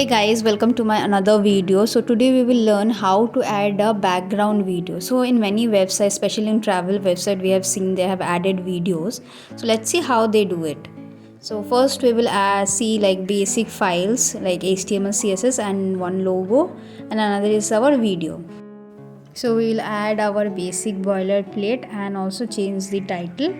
Hey guys, welcome to my another video. So today we will learn how to add a background video. So in many websites, especially in travel website, we have seen they have added videos. So let's see how they do it. So first we will see like basic files like HTML, CSS and one logo, and another is our video. So we will add our basic boilerplate and also change the title.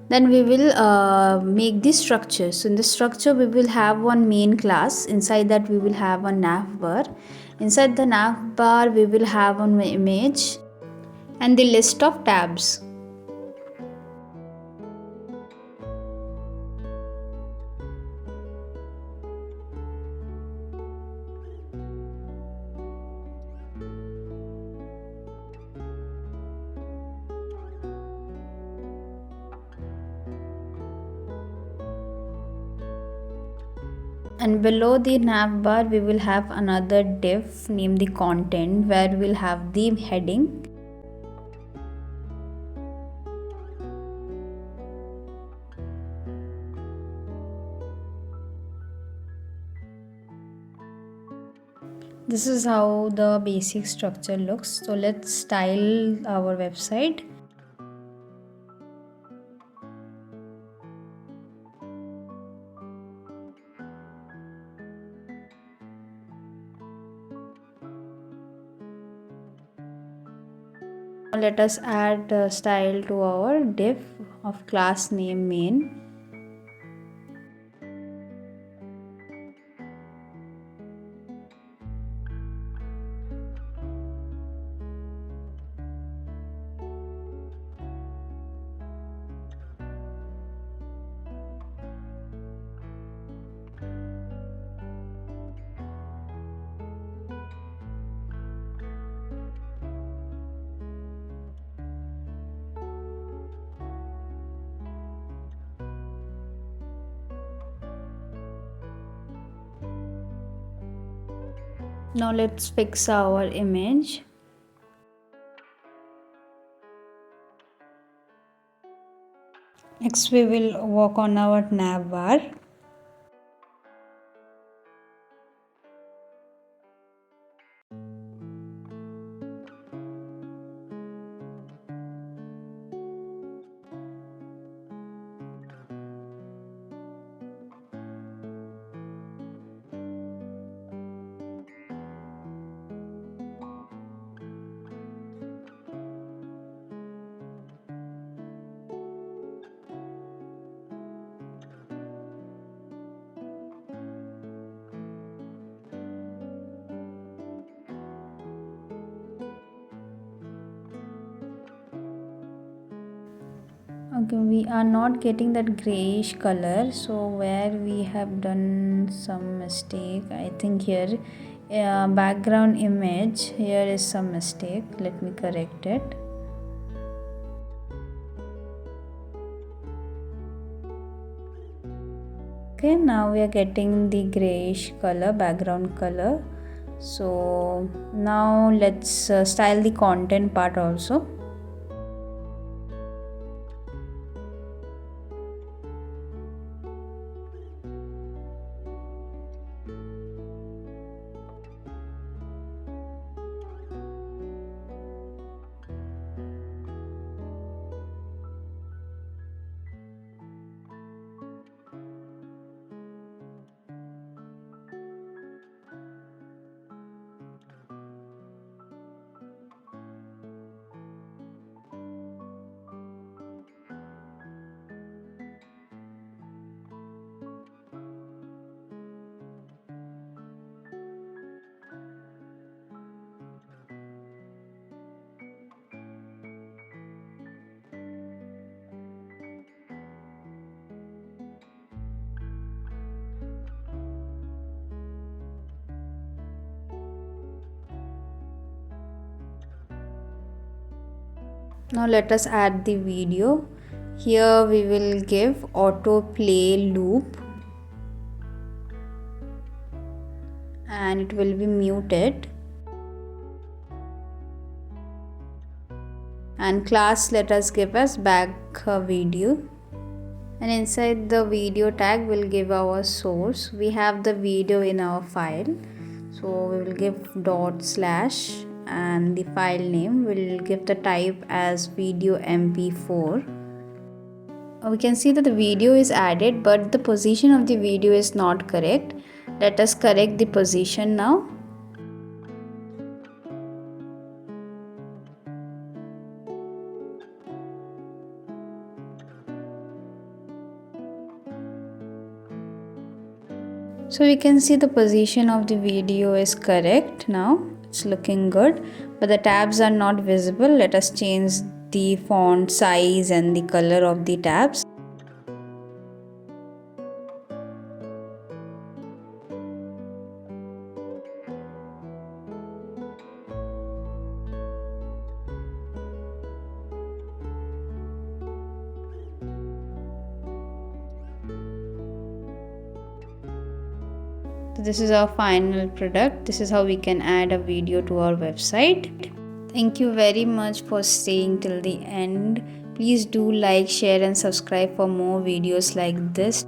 Then we will make the structure. So in the structure we will have one main class. Inside that we will have a navbar. Inside the navbar we will have an image and the list of tabs. And below the navbar we will have another div named the content, where we will have the heading. This is how the basic structure looks. So let's style our website. Let us add style to our div of class name main. Now let's fix our image. Next we will work on our navbar. Okay, we are not getting that grayish color, so where we have done some mistake, I think here background image, here is some mistake. Let me correct it. Okay, now we are getting the grayish color, background color. So now let's style the content part also. Now let us add the video. Here we will give autoplay loop and it will be muted. and class let us give us back video, and inside the video tag we'll give our source. We have the video in our file, so we will give dot slash, and the file name will give the type as video mp4. We can see that the video is added, but the position of the video is not correct. Let us correct the position now. So we can see the position of the video is correct now. It's looking good, but the tabs are not visible. Let us change the font size and the color of the tabs. So this is our final product. This is how we can add a video to our website. Thank you very much for staying till the end. Please do like, share and subscribe for more videos like this.